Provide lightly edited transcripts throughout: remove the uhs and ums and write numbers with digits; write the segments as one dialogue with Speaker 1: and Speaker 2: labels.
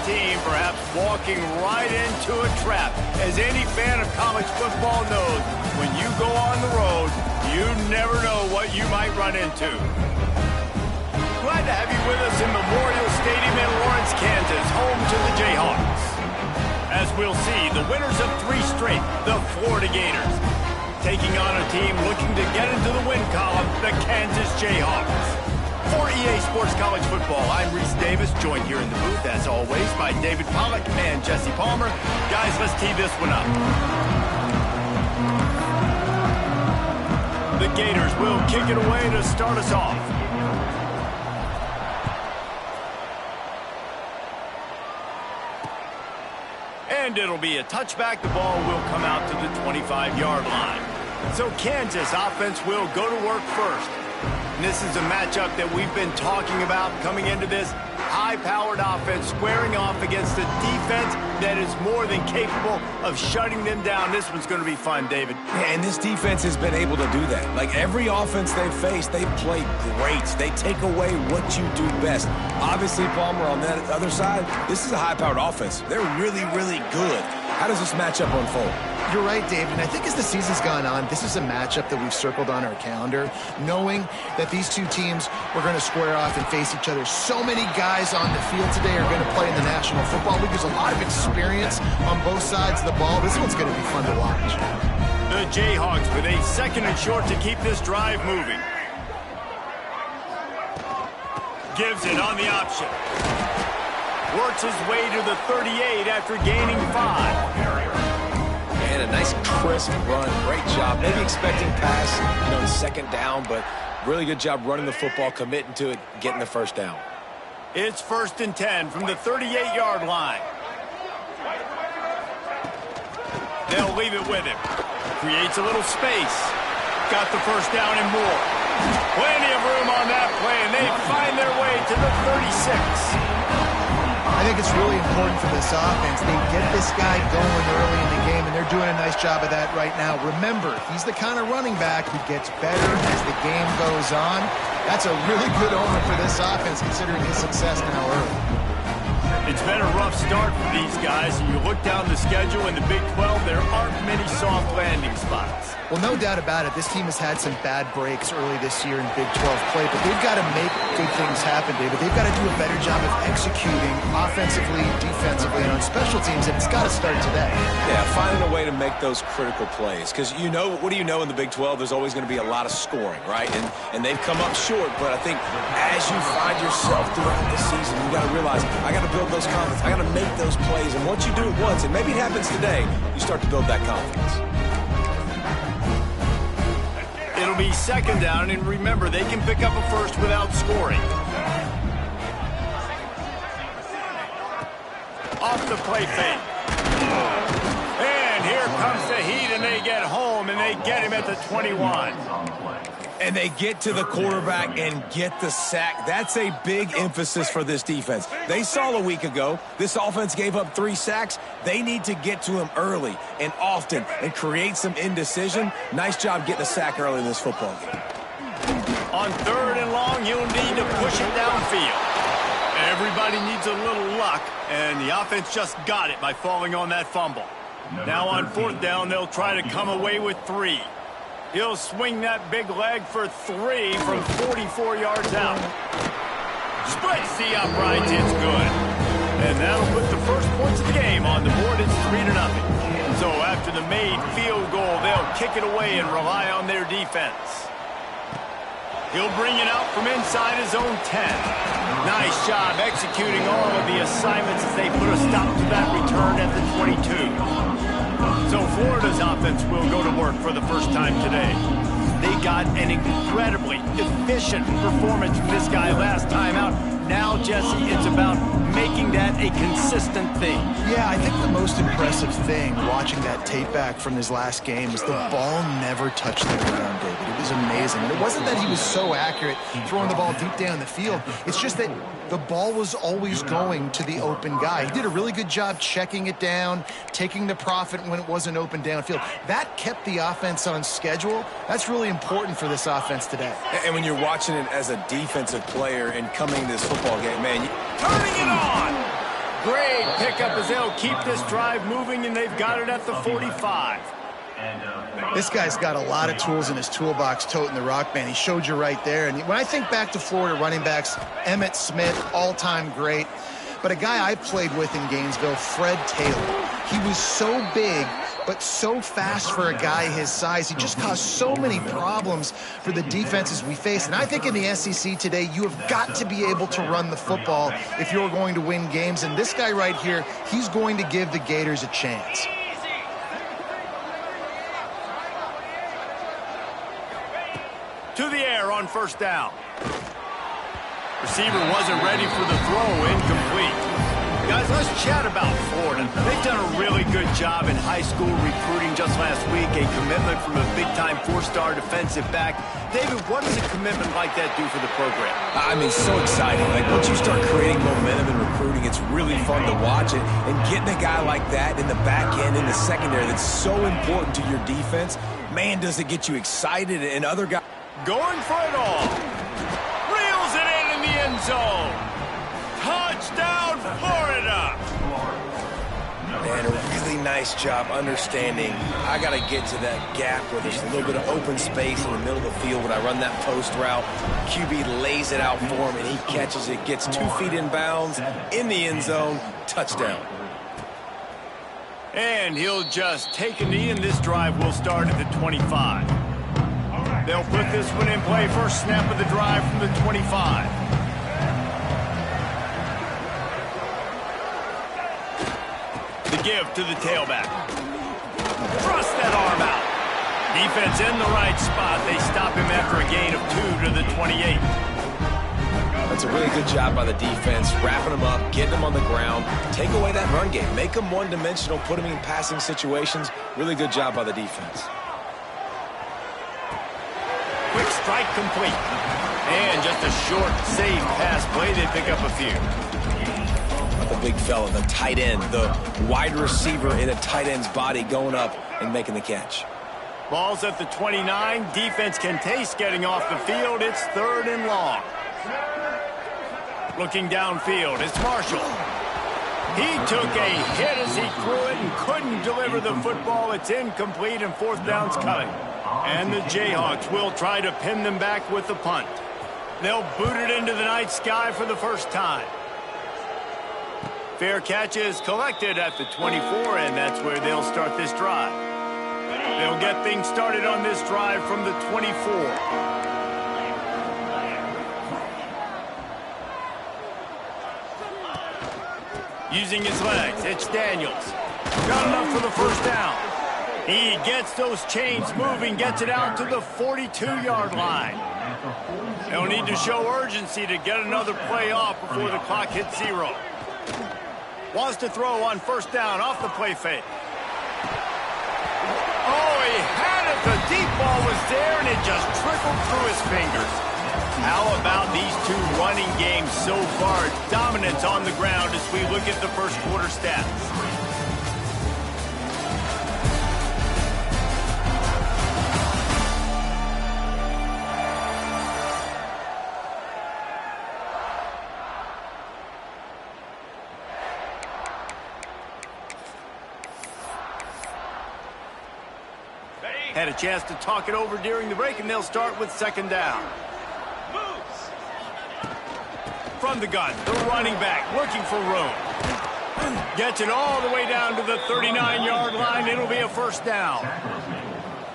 Speaker 1: team perhaps walking right into a trap. As any fan of college football knows, when you go on the road, you never know what you might run into. Glad to have you with us in Memorial Stadium in Lawrence, Kansas, home to the Jayhawks. As we'll see, the winners of 3 straight, the Florida Gators, taking on a team looking to get into the win column, the Kansas Jayhawks. For EA Sports College Football, I'm Reese Davis, joined here in the booth, as always, by David Pollack and Jesse Palmer. Guys, let's tee this one up. The Gators will kick it away to start us off. And it'll be a touchback. The ball will come out to the 25-yard line. So Kansas offense will go to work first. And this is a matchup that we've been talking about coming into this high-powered offense, squaring off against a defense that is more than capable of shutting them down. This one's going to be fun, David.
Speaker 2: Yeah, and this defense has been able to do that. Like every offense they've faced, they've played great. They take away what you do best. Obviously, Palmer, on that other side, this is a high-powered offense. They're really, really good. How does this matchup unfold?
Speaker 3: You're right, David, and I think as the season's gone on, this is a matchup that we've circled on our calendar, knowing that these two teams were going to square off and face each other. So many guys on the field today are going to play in the National Football League. There's a lot of experience on both sides of the ball. This one's going to be fun to watch.
Speaker 1: The Jayhawks with a 2nd and short to keep this drive moving. Gives it on the option. Works his way to the 38 after gaining 5.
Speaker 2: And a nice crisp run. Great job. Maybe expecting pass, in 2nd down, but really good job running the football, committing to it, getting the 1st down.
Speaker 1: It's 1st and 10 from the 38-yard line. They'll leave it with him. Creates a little space. Got the 1st down and more. Plenty of room on that play, and they find their way to the 36.
Speaker 3: I think it's really important for this offense. They get this guy going early in the game, and they're doing a nice job of that right now. Remember, he's the kind of running back who gets better as the game goes on. That's a really good omen for this offense, considering his success now early.
Speaker 1: It's been a rough start for these guys, and you look down the schedule in the Big 12, there aren't many soft landing spots.
Speaker 3: Well, no doubt about it, this team has had some bad breaks early this year in Big 12 play, but they've got to make good things happen, David. They've got to do a better job of executing offensively, defensively, and on special teams, and it's got to start today.
Speaker 2: Yeah, finding a way to make those critical plays, because what do you know in the Big 12? There's always going to be a lot of scoring, right? And they've come up short, but I think as you find yourself throughout the season, you got to realize, I got to build those confidence. I got to make those plays, and once you do it once, and maybe it happens today, you start to build that confidence.
Speaker 1: It'll be 2nd down, and remember, they can pick up a 1st without scoring. Off the play fake. And here comes the heat, and they get home, and they get him at the 21.
Speaker 2: And they get to the quarterback and get the sack. That's a big emphasis for this defense. They saw a week ago, this offense gave up 3 sacks. They need to get to him early and often and create some indecision. Nice job getting a sack early in this football game.
Speaker 1: On 3rd and long, you'll need to push it downfield. Everybody needs a little luck, and the offense just got it by falling on that fumble. Now on 4th down, they'll try to come away with 3. He'll swing that big leg for 3 from 44 yards out. Splits the uprights, it's good. And that'll put the first points of the game on the board. It's 3-0. So after the made field goal, they'll kick it away and rely on their defense. He'll bring it out from inside his own 10. Nice job executing all of the assignments as they put a stop to that return at the 22. So Florida's offense will go to work for the first time today. They got an incredibly efficient performance from this guy last time out. Now, Jesse, it's about making that a consistent thing.
Speaker 3: Yeah, I think the most impressive thing watching that tape back from his last game is the ball never touched the ground, David. It was amazing. And it wasn't that he was so accurate throwing the ball deep down the field. It's just that the ball was always going to the open guy. He did a really good job checking it down, taking the profit when it wasn't open downfield. That kept the offense on schedule. That's really important for this offense today.
Speaker 2: And when you're watching it as a defensive player and coming to this football game, man, turning it on!
Speaker 1: Great pickup as they'll keep this drive moving, and they've got it at the 45.
Speaker 3: This guy's got a lot of tools in his toolbox toting the rock, man. He showed you right there. And when I think back to Florida running backs, Emmitt Smith, all-time great. But a guy I played with in Gainesville, Fred Taylor. He was so big, but so fast for a guy his size. He just caused so many problems for the defenses we face. And I think in the SEC today, you have got to be able to run the football if you're going to win games. And this guy right here, he's going to give the Gators a chance.
Speaker 1: To the air on first down. Receiver wasn't ready for the throw, incomplete. Guys, let's chat about Florida. They've done a really good job in high school recruiting just last week, a commitment from a big-time four-star defensive back. David, what does a commitment like that do for the program?
Speaker 2: I mean, so exciting. Like, once you start creating momentum in recruiting, it's really fun to watch it. And getting a guy like that in the back end, in the secondary, that's so important to your defense, man, does it get you excited. And other guys
Speaker 1: going for it all. Reels it in the end zone. Touchdown, Florida.
Speaker 2: Man, a really nice job understanding. I got to get to that gap where there's a little bit of open space in the middle of the field when I run that post route. QB lays it out for him, and he catches it, gets 2 feet in bounds, in the end zone, touchdown.
Speaker 1: And he'll just take a knee, and this drive will start at the 25. They'll put this one in play. First snap of the drive from the 25. The give to the tailback. Thrust that arm out. Defense in the right spot. They stop him after a gain of 2 to the 28.
Speaker 2: That's a really good job by the defense, wrapping him up, getting him on the ground, take away that run game, make him one-dimensional, put him in passing situations. Really good job by the defense.
Speaker 1: Quick strike complete. And just a short, safe pass play. They pick up a few.
Speaker 2: The big fella, the tight end, the wide receiver in a tight end's body going up and making the catch.
Speaker 1: Ball's at the 29. Defense can taste getting off the field. It's 3rd and long. Looking downfield, it's Marshall. He took a hit as he threw it and couldn't deliver the football. It's incomplete, and 4th down's coming. And the Jayhawks will try to pin them back with the punt. They'll boot it into the night sky for the first time. Fair catch is collected at the 24, and that's where they'll start this drive. They'll get things started on this drive from the 24. Using his legs, it's Daniels. Got enough for the first down. He gets those chains moving, gets it out to the 42-yard line. They'll need to show urgency to get another play off before the clock hits 0. Wants to throw on first down off the play fake. Oh, he had it. The deep ball was there, and it just trickled through his fingers. How about these two running games so far? Dominance on the ground as we look at the first quarter stats. Had a chance to talk it over during the break, and they'll start with 2nd down. From the gun, the running back looking for room. Gets it all the way down to the 39-yard line. It'll be a first down.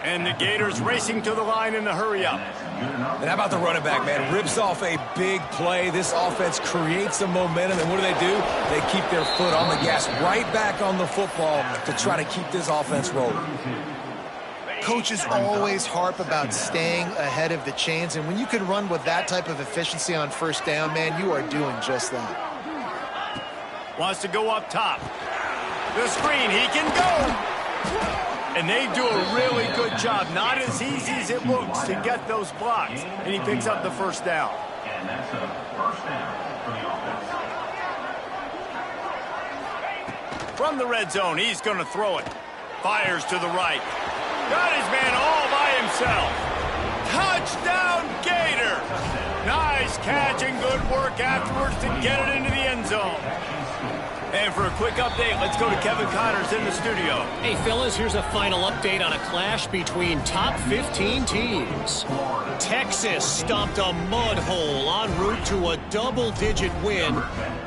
Speaker 1: And the Gators racing to the line in the hurry up.
Speaker 2: And how about the running back, man? Rips off a big play. This offense creates some momentum, and what do? They keep their foot on the gas, right back on the football to try to keep this offense rolling.
Speaker 3: Coaches always harp about staying ahead of the chains, and when you can run with that type of efficiency on first down, man, you are doing just that.
Speaker 1: Wants to go up top. The screen, he can go. And they do a really good job. Not as easy as it looks to get those blocks. And he picks up the first down.
Speaker 4: And that's a first down for the offense.
Speaker 1: From the red zone, he's going to throw it. Fires to the right. Got his man all by himself. Touchdown, Gator. Nice catch and good work afterwards to get it into the end zone. And for a quick update, let's go to Kevin Connors in the studio.
Speaker 5: Hey, fellas, here's a final update on a clash between top 15 teams. Texas stomped a mud hole en route to a double-digit win,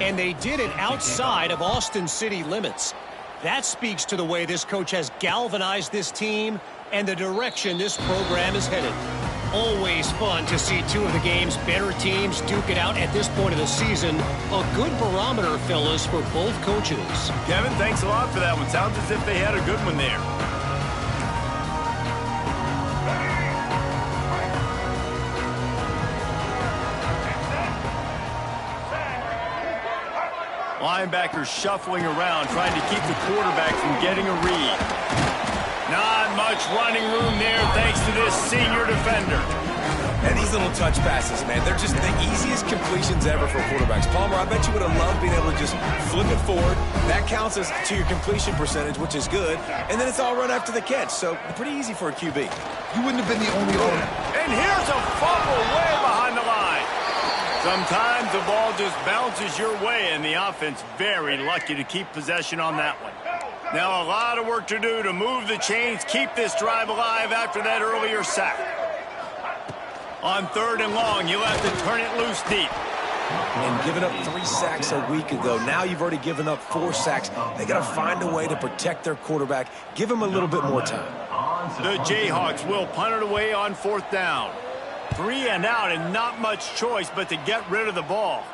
Speaker 5: and they did it outside of Austin city limits. That speaks to the way this coach has galvanized this team and the direction this program is headed. Always fun to see two of the game's better teams duke it out at this point of the season. A good barometer, fellas, for both coaches.
Speaker 1: Kevin, thanks a lot for that one. Sounds as if they had a good one there. Linebackers shuffling around, trying to keep the quarterback from getting a read. Not much running room there thanks to this senior defender.
Speaker 2: And these little touch passes, man, they're just the easiest completions ever for quarterbacks. Palmer, I bet you would have loved being able to just flip it forward. That counts as to your completion percentage, which is good. And then it's all run after the catch, so pretty easy for a QB.
Speaker 3: You wouldn't have been the only one.
Speaker 1: And here's a fumble way behind the line. Sometimes the ball just bounces your way, and the offense very lucky to keep possession on that one. Now a lot of work to do to move the chains, keep this drive alive after that earlier sack. On 3rd and long, you'll have to turn it loose deep.
Speaker 2: And giving up 3 sacks a week ago. Now you've already given up 4 sacks. They got to find a way to protect their quarterback. Give him a little bit more time.
Speaker 1: The Jayhawks will punt it away on 4th down. 3 and out and not much choice but to get rid of the ball.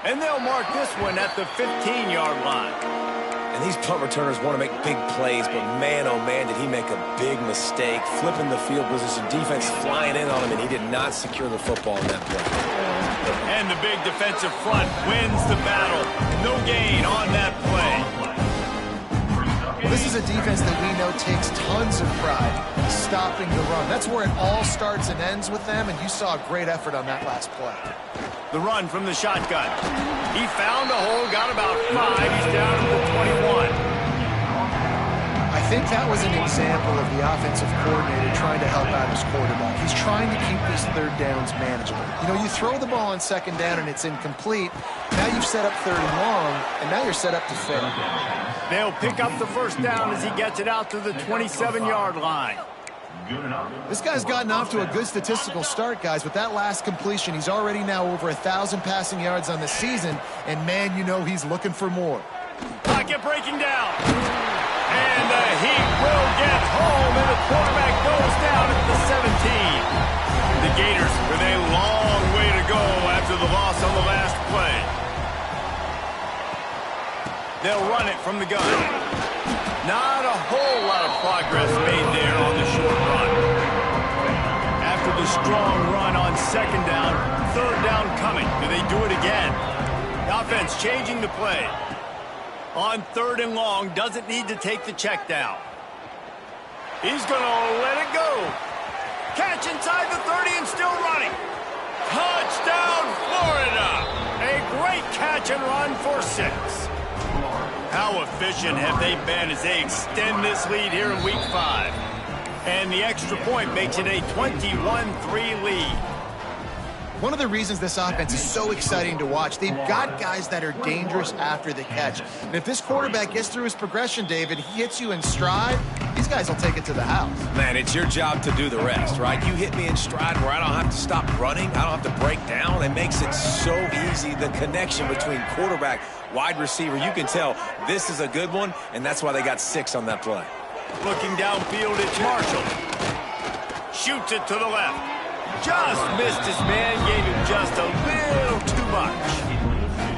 Speaker 1: And they'll mark this one at the 15-yard line.
Speaker 2: And these punt returners want to make big plays, but man, oh man, did he make a big mistake. Flipping the field position, defense flying in on him, and he did not secure the football in that play.
Speaker 1: And the big defensive front wins the battle. No gain on that play.
Speaker 3: Well, this is a defense that we know takes tons of pride stopping the run. That's where it all starts and ends with them, and you saw a great effort on that last play.
Speaker 1: The run from the shotgun. He found a hole, got about 5. He's down to the 21.
Speaker 3: I think that was an example of the offensive coordinator trying to help out his quarterback. He's trying to keep these 3rd downs manageable. You know, you throw the ball on 2nd down and it's incomplete. Now you've set up 3rd and long, and now you're set up to fail.
Speaker 1: They'll pick up the 1st down as he gets it out to the 27-yard line.
Speaker 3: This guy's gotten off to a good statistical start, guys. With that last completion, he's already now over 1,000 passing yards on the season, and man, you know he's looking for more.
Speaker 1: Pocket breaking down. And the heat will get home, and the quarterback goes down at the 17. The Gators with a long way to go after the loss on the last play. They'll run it from the gun. Not a whole lot of progress made there on the short run. After the strong run on 2nd down, 3rd down coming. Do they do it again? The offense changing the play. On 3rd and long, doesn't need to take the check down. He's going to let it go. Catch inside the 30 and still running. Touchdown, Florida! A great catch and run for 6. How efficient have they been as they extend this lead here in Week 5? And the extra point makes it a 21-3 lead.
Speaker 3: One of the reasons this offense is so exciting to watch, they've got guys that are dangerous after the catch. And if this quarterback gets through his progression, David, he hits you in stride, these guys will take it to the house.
Speaker 2: Man, it's your job to do the rest, right? You hit me in stride where I don't have to stop running. I don't have to break down. It makes it so easy, the connection between quarterback, wide receiver. You can tell this is a good one, and that's why they got 6 on that play.
Speaker 1: Looking downfield, it's Marshall. Shoots it to the left. Just missed his man, gave him just a little too much.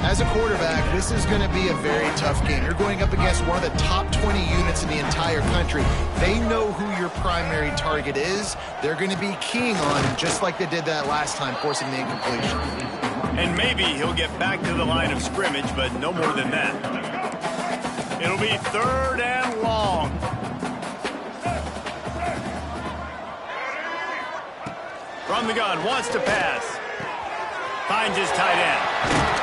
Speaker 3: As a quarterback, this is going to be a very tough game. You're going up against one of the top 20 units in the entire country. They know who your primary target is. They're going to be keying on him, just like they did that last time, forcing the incompletion.
Speaker 1: And maybe he'll get back to the line of scrimmage, but no more than that. It'll be 3rd and long. From the gun, wants to pass. Finds his tight end.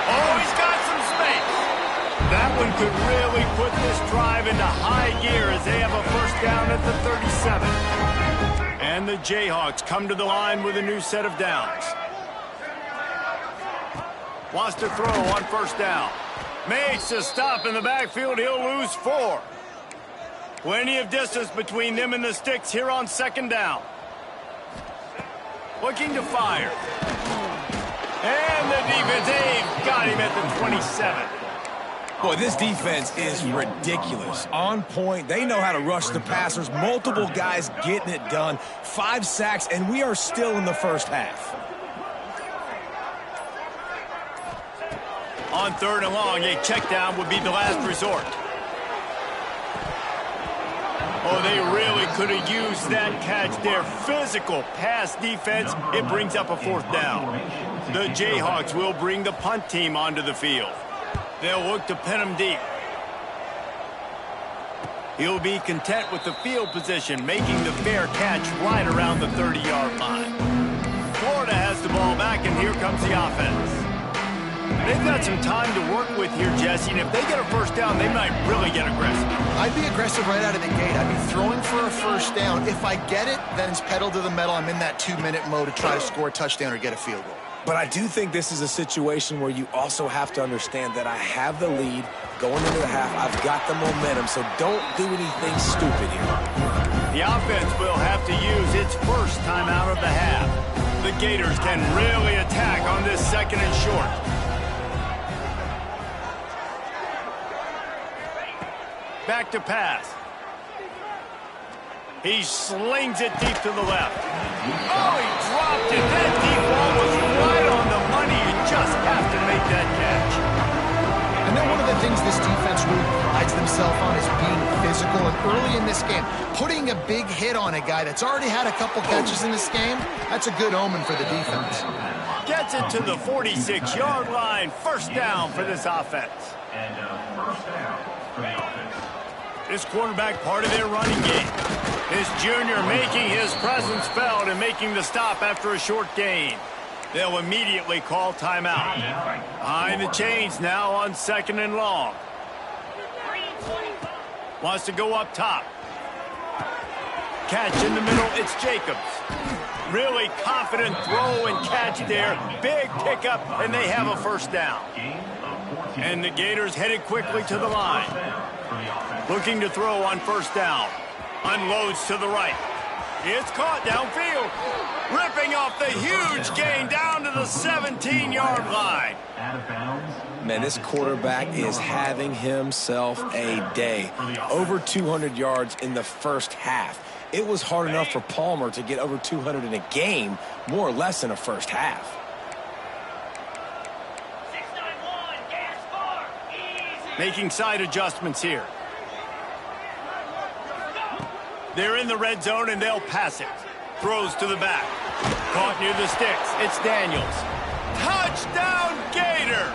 Speaker 1: Oh, he's got some space. That one could really put this drive into high gear as they have a 1st down at the 37. And the Jayhawks come to the line with a new set of downs. Wants to throw on first down. Makes a stop in the backfield. He'll lose 4. Plenty of distance between them and the sticks here on second down. Looking to fire. And the defense, they've got him at the 27.
Speaker 2: Boy, this defense is ridiculous. On point. They know how to rush the passers. Multiple guys getting it done. 5 sacks, and we are still in the first half.
Speaker 1: On third and long, a check down would be the last resort. Oh, they really could have used that catch there. Physical pass defense. It brings up a 4th down. The Jayhawks will bring the punt team onto the field. They'll look to pin him deep. He'll be content with the field position, making the fair catch right around the 30-yard line. Florida has the ball back, and here comes the offense. They've got some time to work with here, Jesse, and if they get a first down, they might really get aggressive.
Speaker 3: I'd be aggressive right out of the gate. I'd be throwing for a first down. If I get it, then it's pedal to the metal. I'm in that 2-minute mode to try to score a touchdown or get a field goal.
Speaker 2: But I do think this is a situation where you also have to understand that I have the lead going into the half. I've got the momentum, so don't do anything stupid here.
Speaker 1: The offense will have to use its first time out of the half. The Gators can really attack on this second and short. Back to pass. He slings it deep to the left. Oh, he dropped it. That deep ball was right on the money. You just have to make that catch.
Speaker 3: And then one of the things this defense really prides themselves on is being physical. And early in this game, putting a big hit on a guy that's already had a couple catches in this game, that's a good omen for the defense.
Speaker 1: Gets it to the 46-yard line. First down for this offense.
Speaker 4: And first down for the offense.
Speaker 1: This quarterback part of their running game. This junior making his presence felt and making the stop after a short gain. They'll immediately call timeout. Behind the chains now on second and long. Wants to go up top. Catch in the middle, it's Jacobs. Really confident throw and catch there. Big pickup, and they have a first down. And the Gators headed quickly to the line. Looking to throw on first down. Unloads to the right. It's caught downfield. Ripping off the huge gain down to the 17-yard line.
Speaker 2: Man, this quarterback is having himself a day. Over 200 yards in the first half. It was hard enough for Palmer to get over 200 in a game, more or less in a first half.
Speaker 1: Making side adjustments here. They're in the red zone, and they'll pass it. Throws to the back. Caught near the sticks. It's Daniels. Touchdown, Gators!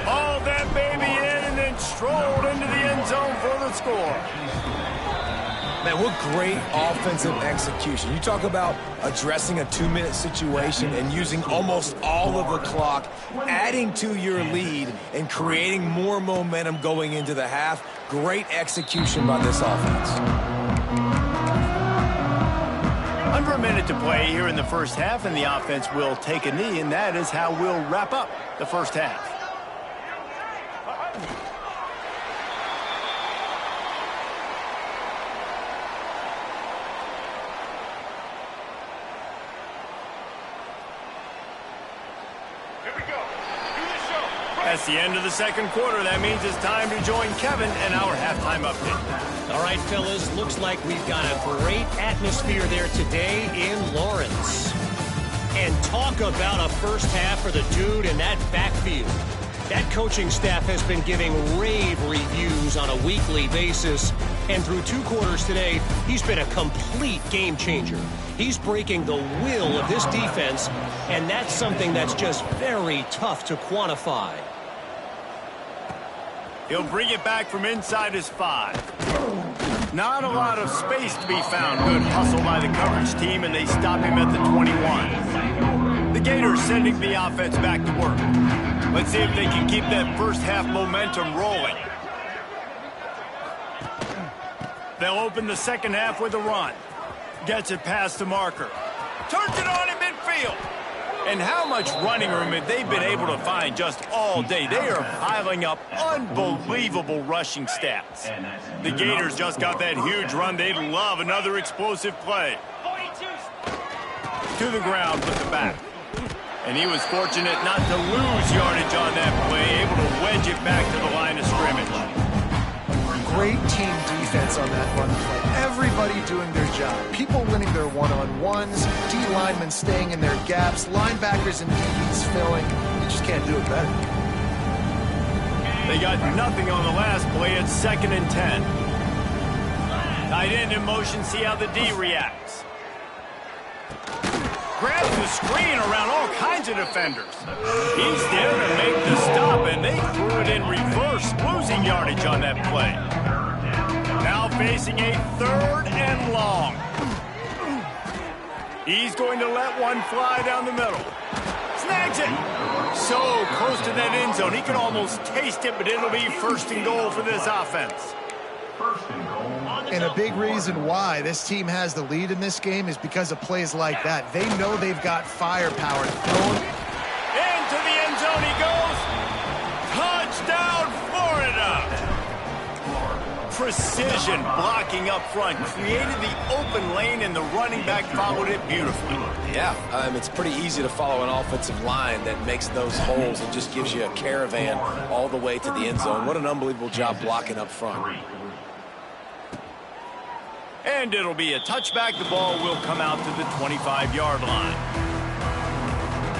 Speaker 1: Hauled that baby in and then strolled into the end zone for the score.
Speaker 2: Man, what great offensive execution. You talk about addressing a 2-minute situation and using almost all of the clock, adding to your lead, and creating more momentum going into the half. Great execution by this offense.
Speaker 1: Under a minute to play here in the first half, and the offense will take a knee, and that is how we'll wrap up the first half. That's the end of the second quarter. That means it's time to join Kevin and our halftime update.
Speaker 5: All right, fellas, looks like we've got a great atmosphere there today in Lawrence. And talk about a first half for the dude in that backfield. That coaching staff has been giving rave reviews on a weekly basis. And through 2 quarters today, he's been a complete game changer. He's breaking the will of this defense, and that's something that's just very tough to quantify.
Speaker 1: He'll bring it back from inside his 5. Not a lot of space to be found. Good hustle by the coverage team, and they stop him at the 21. The Gators sending the offense back to work. Let's see if they can keep that first half momentum rolling. They'll open the second half with a run. Gets it past the marker. Turns it on in midfield. And how much running room have they been able to find just all day? They are piling up unbelievable rushing stats. The Gators just got that huge run. They'd love another explosive play. To the ground with the back. And he was fortunate not to lose yardage on that play, able to wedge it back to the line of scrimmage.
Speaker 3: Great team defense on that run play. Everybody doing their job. People winning their one-on-ones, D linemen staying in their gaps, linebackers and DBs filling. You just can't do it better.
Speaker 1: They got nothing on the last play. It's 2nd and 10. Tight end in motion, see how the D reacts. Grabs the screen around all kinds of defenders. He's there to make the stop, and they threw it in reverse, losing yardage on that play. Now facing a 3rd and long. He's going to let one fly down the middle. Snags it. So close to that end zone. He can almost taste it, but it'll be 1st and goal for this offense.
Speaker 3: And a big reason why this team has the lead in this game is because of plays like that. They know they've got firepower to throw him.
Speaker 1: Into the end zone he goes. Touchdown, Florida. Precision blocking up front. Created the open lane, and the running back followed it beautifully.
Speaker 2: Yeah, it's pretty easy to follow an offensive line that makes those holes and just gives you a caravan all the way to the end zone. What an unbelievable job blocking up front.
Speaker 1: And it'll be a touchback. The ball will come out to the 25-yard line.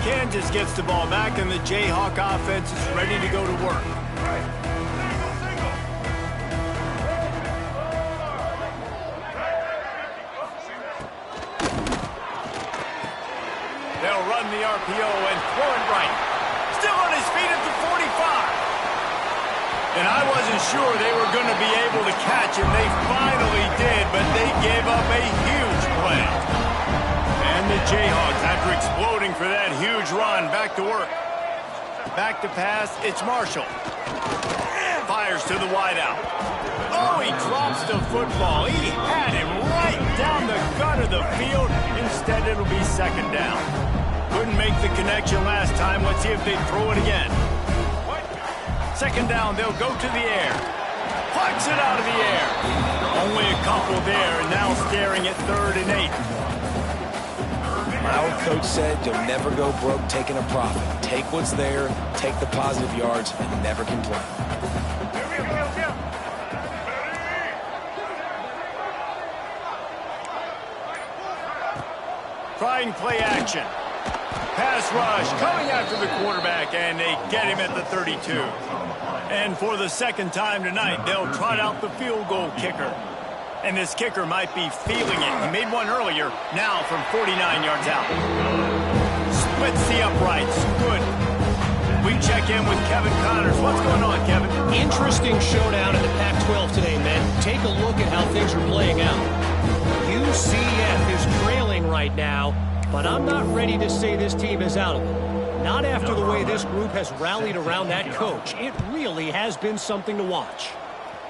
Speaker 1: Kansas gets the ball back, and the Jayhawk offense is ready to go to work. They'll run the RPO and throw it right. Still on his feet at the 45. And I wasn't sure they were going to be able to catch him. They finally did, but they gave up a huge play. And the Jayhawks, after exploding for that huge run, back to work. Back to pass, it's Marshall. Fires to the wideout. Oh, he drops the football. He had him right down the gut of the field. Instead, it'll be 2nd down. Couldn't make the connection last time. Let's see if they throw it again. 2nd down, they'll go to the air. Plucks it out of the air. Only a couple there, and now staring at 3rd and 8.
Speaker 2: My old coach said you'll never go broke taking a profit. Take what's there, take the positive yards, and never complain.
Speaker 1: Trying play action. Pass rush coming after the quarterback, and they get him at the 32. And for the 2nd time tonight, they'll trot out the field goal kicker. And this kicker might be feeling it. He made one earlier, now from 49 yards out. Splits the uprights. Good. We check in with Kevin Connors. What's going on, Kevin?
Speaker 5: Interesting showdown in the Pac-12 today, men. Take a look at how things are playing out. UCF is trailing right now, but I'm not ready to say this team is out of it. Not after the way this group has rallied around that coach. It really has been something to watch.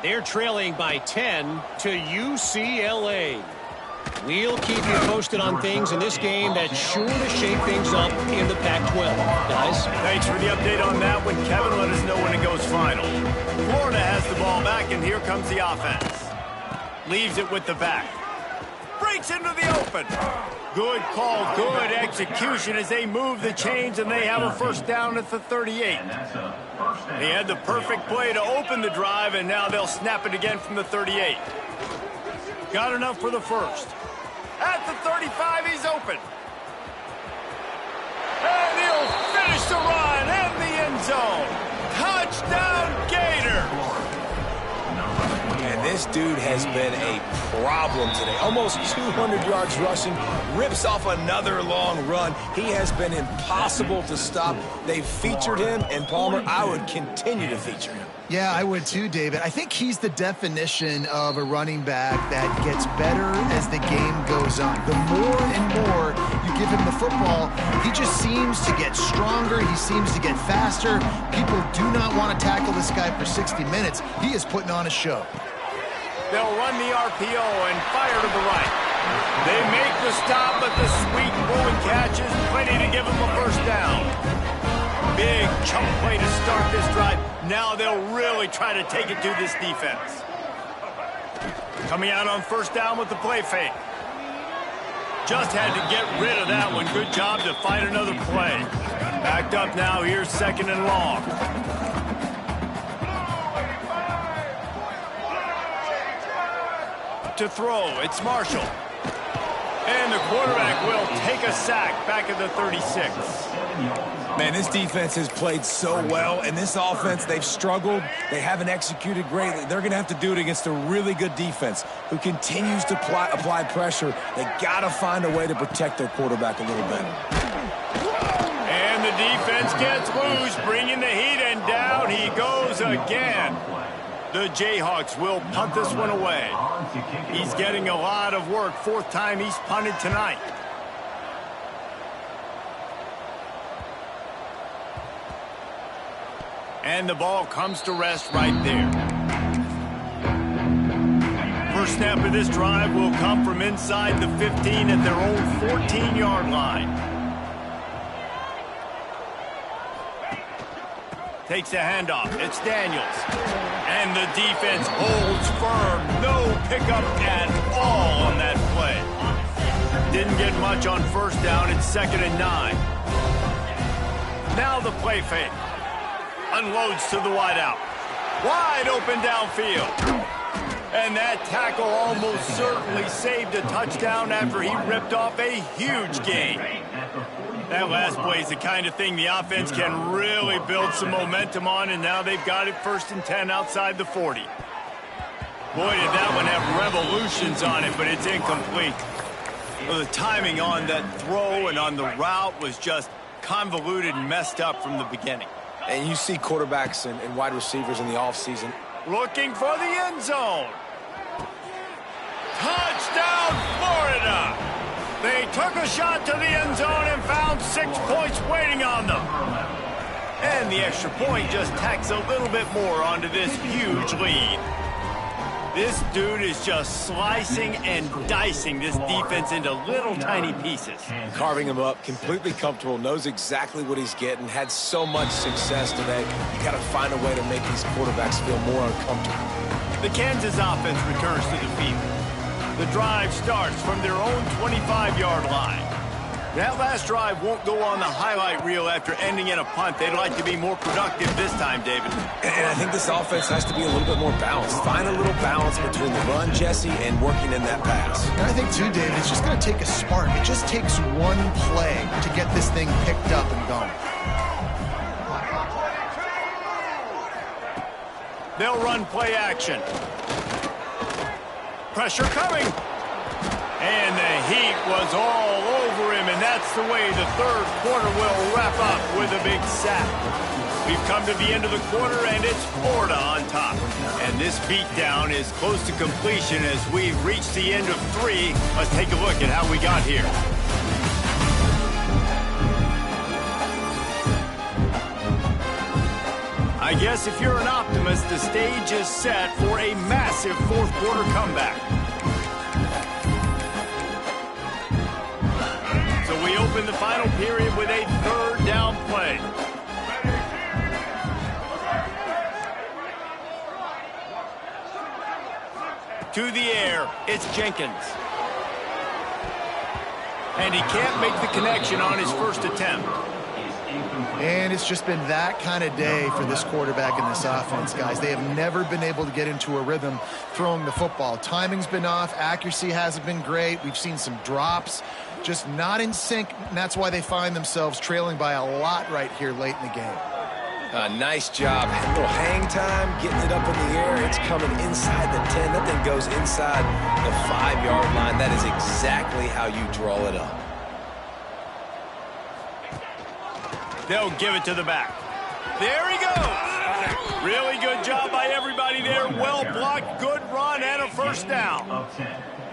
Speaker 5: They're trailing by 10 to UCLA. We'll keep you posted on things in this game that's sure to shake things up in the Pac-12. Guys?
Speaker 1: Thanks for the update on that one, Kevin. Let us know when it goes final. Florida has the ball back, and here comes the offense. Leaves it with the back. Breaks into the open. Good call, good execution as they move the chains, and they have a 1st down at the 38. They had the perfect play to open the drive, and now they'll snap it again from the 38. Got enough for the 1st. At the 35, he's open. And he'll finish the run in the end zone. Touchdown, Gator.
Speaker 2: And this dude has been a problem today. Almost 200 yards rushing, rips off another long run. He has been impossible to stop. They've featured him, and Palmer, I would continue to feature him.
Speaker 3: Yeah, I would too, David. I think he's the definition of a running back that gets better as the game goes on. The more and more you give him the football, he just seems to get stronger. He seems to get faster. People do not want to tackle this guy for 60 minutes. He is putting on a show.
Speaker 1: They'll run the RPO and fire to the right. They make the stop, but the sweet rolling catch is plenty to give them a first down. Big chunk play to start this drive. Now they'll really try to take it to this defense. Coming out on first down with the play fake. Just had to get rid of that one. Good job to find another play. Backed up now. Here's second and long. To throw, it's Marshall. And the quarterback will take a sack back at the 36.
Speaker 2: Man, this defense has played so well, and this offense, they've struggled. They haven't executed greatly. They're going to have to do it against a really good defense who continues to apply pressure. They got to find a way to protect their quarterback a little bit.
Speaker 1: And the defense gets loose, bringing the heat, and down he goes again. The Jayhawks will punt this one away. He's getting a lot of work. Fourth time he's punted tonight. And the ball comes to rest right there. First snap of this drive will come from inside the 15 at their own 14-yard line. Takes a handoff. It's Daniels. And the defense holds firm. No pickup at all on that play. Didn't get much on first down. It's 2nd and 9. Now the play fake. Unloads to the wideout. Wide open downfield. And that tackle almost certainly saved a touchdown after he ripped off a huge gain. That last play is the kind of thing the offense can really build some momentum on, and now they've got it 1st and 10 outside the 40. Boy, did that one have revolutions on it, but it's incomplete. Well, the timing on that throw and on the route was just convoluted and messed up from the beginning.
Speaker 2: And you see quarterbacks and wide receivers in the offseason
Speaker 1: looking for the end zone. Touchdown, Florida! They took a shot to the end zone and found 6 points waiting on them. And the extra point just tacks a little bit more onto this huge lead. This dude is just slicing and dicing this defense into little tiny pieces.
Speaker 2: Carving him up, completely comfortable, knows exactly what he's getting, had so much success today. You got to find a way to make these quarterbacks feel more uncomfortable.
Speaker 1: The Kansas offense returns to the field. The drive starts from their own 25-yard line. That last drive won't go on the highlight reel after ending in a punt. They'd like to be more productive this time, David.
Speaker 2: And I think this offense has to be a little bit more balanced. Find a little balance between the run, Jesse, and working in that pass.
Speaker 3: And I think, too, David, it's just going to take a spark. It just takes one play to get this thing picked up and going.
Speaker 1: They'll run play action. Pressure coming. And the heat was all over him, and that's the way the third quarter will wrap up with a big sack. We've come to the end of the quarter, and it's Florida on top. And this beatdown is close to completion as we reach the end of 3. Let's take a look at how we got here. I guess if you're an optimist, the stage is set for a massive fourth quarter comeback. So we open the final period with a third down play. To the air, it's Jenkins. And he can't make the connection on his first attempt.
Speaker 3: And it's just been that kind of day for this quarterback and this offense, guys. They have never been able to get into a rhythm throwing the football. Timing's been off. Accuracy hasn't been great. We've seen some drops, just not in sync, and that's why they find themselves trailing by a lot right here late in the game.
Speaker 2: Nice job. A little hang time, getting it up in the air. It's coming inside the 10. That thing goes inside the 5-yard line. That is exactly how you draw it up.
Speaker 1: They'll give it to the back. There he goes. Really good job by everybody there. Well blocked, good run, and a first down.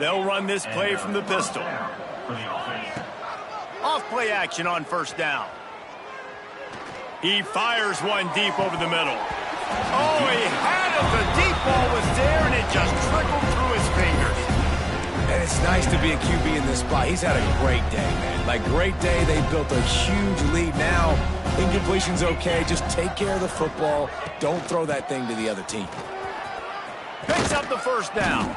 Speaker 1: They'll run this play from the pistol. Off play action on first down. He fires one deep over the middle. Oh, he had it. The deep ball was there, and it just trickled through his fingers.
Speaker 2: And it's nice to be a QB in this spot. He's had a great day, man. Like, great day. They built a huge lead. Now, incompletion's okay. Just take care of the football. Don't throw that thing to the other team.
Speaker 1: Picks up the first down.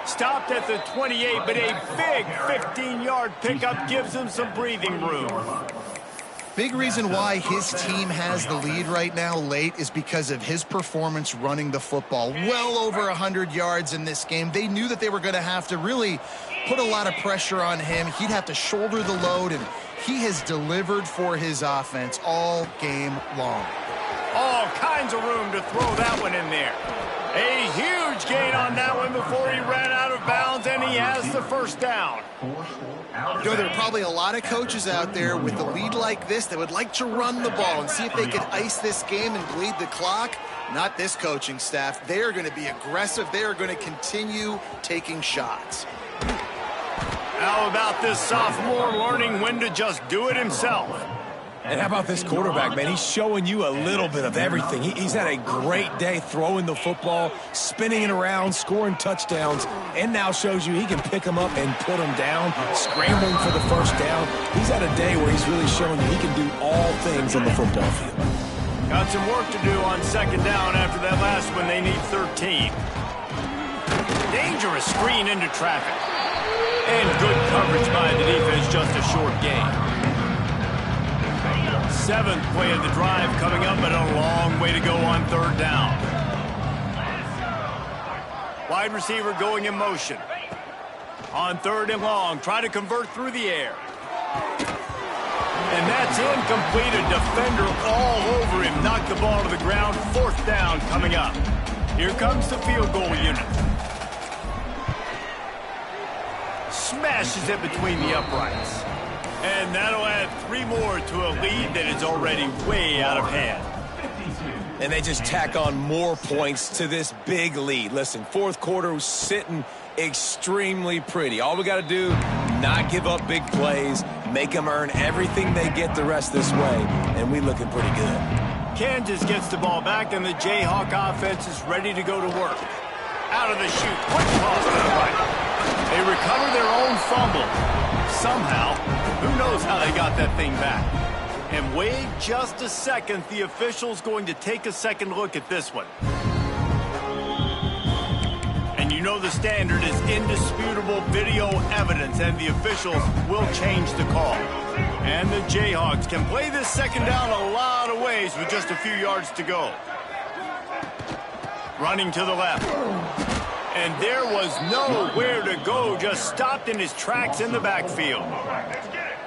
Speaker 1: Stopped at the 28, but a big 15-yard pickup gives him some breathing room.
Speaker 3: Big reason why his team has the lead right now late is because of his performance running the football. Well over 100 yards in this game. They knew that they were going to have to really put a lot of pressure on him. He'd have to shoulder the load, and he has delivered for his offense all game long.
Speaker 1: All kinds of room to throw that one in there. A huge gain on that one before he ran out of bounds, and he has the first down.
Speaker 3: You know, there are probably a lot of coaches out there with a lead like this that would like to run the ball and see if they could ice this game and bleed the clock. Not this coaching staff. They are going to be aggressive. They are going to continue taking shots.
Speaker 1: How about this sophomore learning when to just do it himself?
Speaker 2: And how about this quarterback, man? He's showing you a little bit of everything. He's had a great day throwing the football, spinning it around, scoring touchdowns, and now shows you he can pick them up and put them down, scrambling for the first down. He's had a day where he's really showing you he can do all things on the football field.
Speaker 1: Got some work to do on second down after that last one. They need 13. Dangerous screen into traffic. And good coverage by the defense, just a short gain. Seventh play of the drive coming up, but a long way to go on third down. Wide receiver going in motion. On third and long, try to convert through the air. And that's incomplete. A defender all over him. Knocked the ball to the ground. Fourth down coming up. Here comes the field goal unit. Smashes it between the uprights. And that'll add 3 more to a lead that is already way out of hand.
Speaker 2: And they just tack on more points to this big lead. Listen, fourth quarter was sitting extremely pretty. All we got to do, not give up big plays, make them earn everything they get the rest this way, and we looking pretty good.
Speaker 1: Kansas gets the ball back, and the Jayhawk offense is ready to go to work. Out of the chute, quick toss to the right. They recover their own fumble. Somehow, who knows how they got that thing back. And wait just a second, the official's going to take a second look at this one. And you know the standard is indisputable video evidence, and the officials will change the call. And the Jayhawks can play this second down a lot of ways with just a few yards to go. Running to the left. And there was nowhere to go, just stopped in his tracks in the backfield.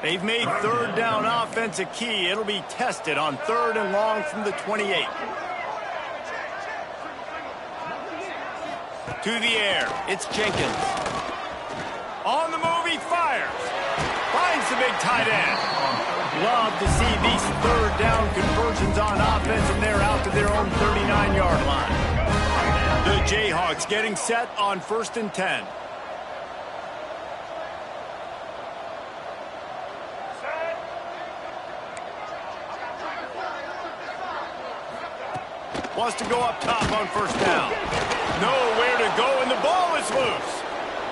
Speaker 1: They've made third down offense a key. It'll be tested on third and long from the 28. To the air, it's Jenkins. On the move, he fires. Finds the big tight end. Love to see these third down conversions on offense, and they're out to their own 39-yard line. The Jayhawks getting set on 1st and 10. Wants to go up top on first down. Nowhere to go, and the ball is loose.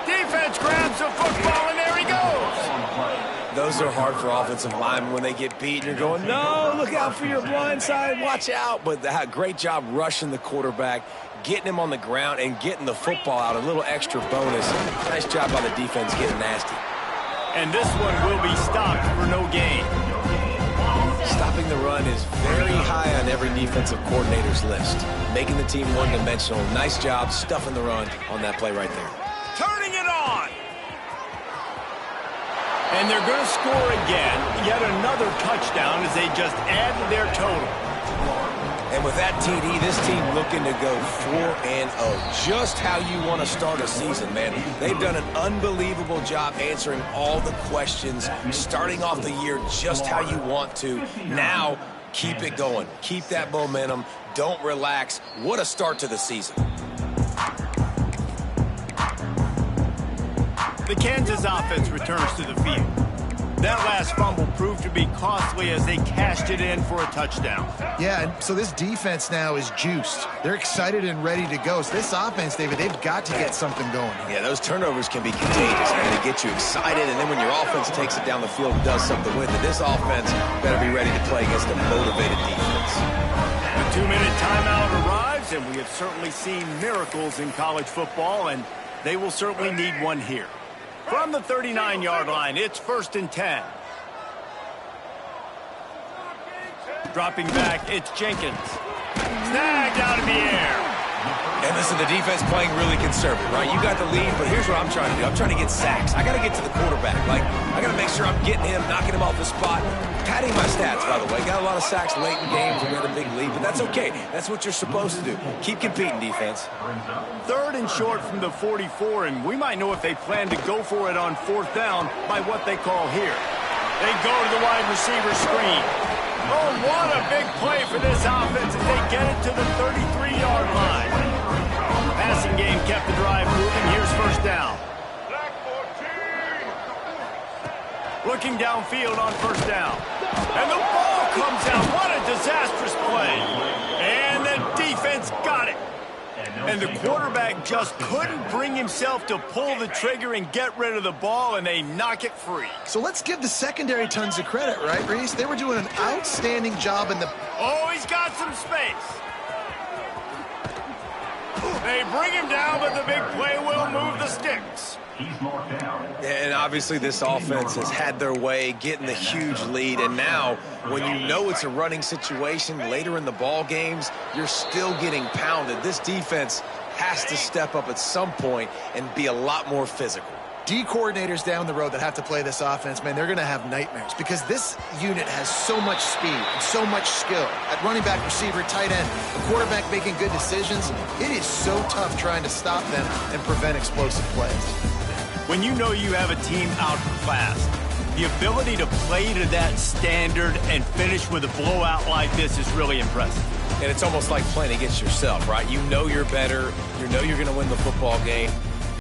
Speaker 1: Defense grabs the football, and there he goes.
Speaker 2: Those are hard for offensive linemen when they get beat. You're going, no, look out for your blind side, watch out. But great job rushing the quarterback, getting him on the ground, and getting the football out. A little extra bonus. Nice job by the defense getting nasty.
Speaker 1: And this one will be stopped for no gain.
Speaker 2: Stopping the run is very high on every defensive coordinator's list. Making the team one-dimensional. Nice job stuffing the run on that play right there.
Speaker 1: Turning it on. And they're going to score again. Yet another touchdown as they just add to their total.
Speaker 2: And with that TD, this team looking to go 4-0. Just how you want to start a season, man. They've done an unbelievable job answering all the questions, starting off the year just how you want to. Now, keep it going. Keep that momentum. Don't relax. What a start to the season.
Speaker 1: The Kansas offense returns to the field. That last fumble proved to be costly as they cashed it in for a touchdown.
Speaker 3: Yeah, and so this defense now is juiced. They're excited and ready to go. So this offense, David, they've got to get something going.
Speaker 2: Yeah, those turnovers can be contagious, man. They get you excited, and then when your offense takes it down the field and does something with it, this offense better be ready to play against a motivated defense.
Speaker 1: The 2-minute timeout arrives, and we have certainly seen miracles in college football, and they will certainly need one here. From the 39-yard line, it's 1st and 10. Dropping back, it's Jenkins. Snagged out of the air.
Speaker 2: And listen, the defense playing really conservative, right? You got the lead, but here's what I'm trying to do. I'm trying to get sacks. I got to get to the quarterback. Like, I got to make sure I'm getting him, knocking him off the spot. Padding my stats, by the way. Got a lot of sacks late in games. We got a big lead, but that's okay. That's what you're supposed to do. Keep competing, defense.
Speaker 1: 3rd and short from the 44, and we might know if they plan to go for it on 4th down by what they call here. They go to the wide receiver screen. Oh, what a big play for this offense as they get it to the 33-yard line. Passing game kept the drive moving. Here's 1st down. Looking downfield on 1st down. And the ball comes out. What a disastrous play. And the defense got it. And the quarterback just couldn't bring himself to pull the trigger and get rid of the ball, and they knock it free.
Speaker 3: So let's give the secondary tons of credit, right, Reese? They were doing an outstanding job in the...
Speaker 1: Oh, he's got some space. They bring him down, but the big play will move the sticks.
Speaker 4: He's marked down.
Speaker 2: And obviously this offense has had their way, getting the huge lead. And now, when you know it's a running situation later in the ball games, you're still getting pounded. This defense has to step up at some point and be a lot more physical.
Speaker 3: D coordinators down the road that have to play this offense, man, they're going to have nightmares because this unit has so much speed and so much skill. At running back, receiver, tight end, the quarterback making good decisions, it is so tough trying to stop them and prevent explosive plays.
Speaker 1: When you know you have a team outclassed, the ability to play to that standard and finish with a blowout like this is really impressive.
Speaker 2: And it's almost like playing against yourself, right? You know you're better. You know you're going to win the football game.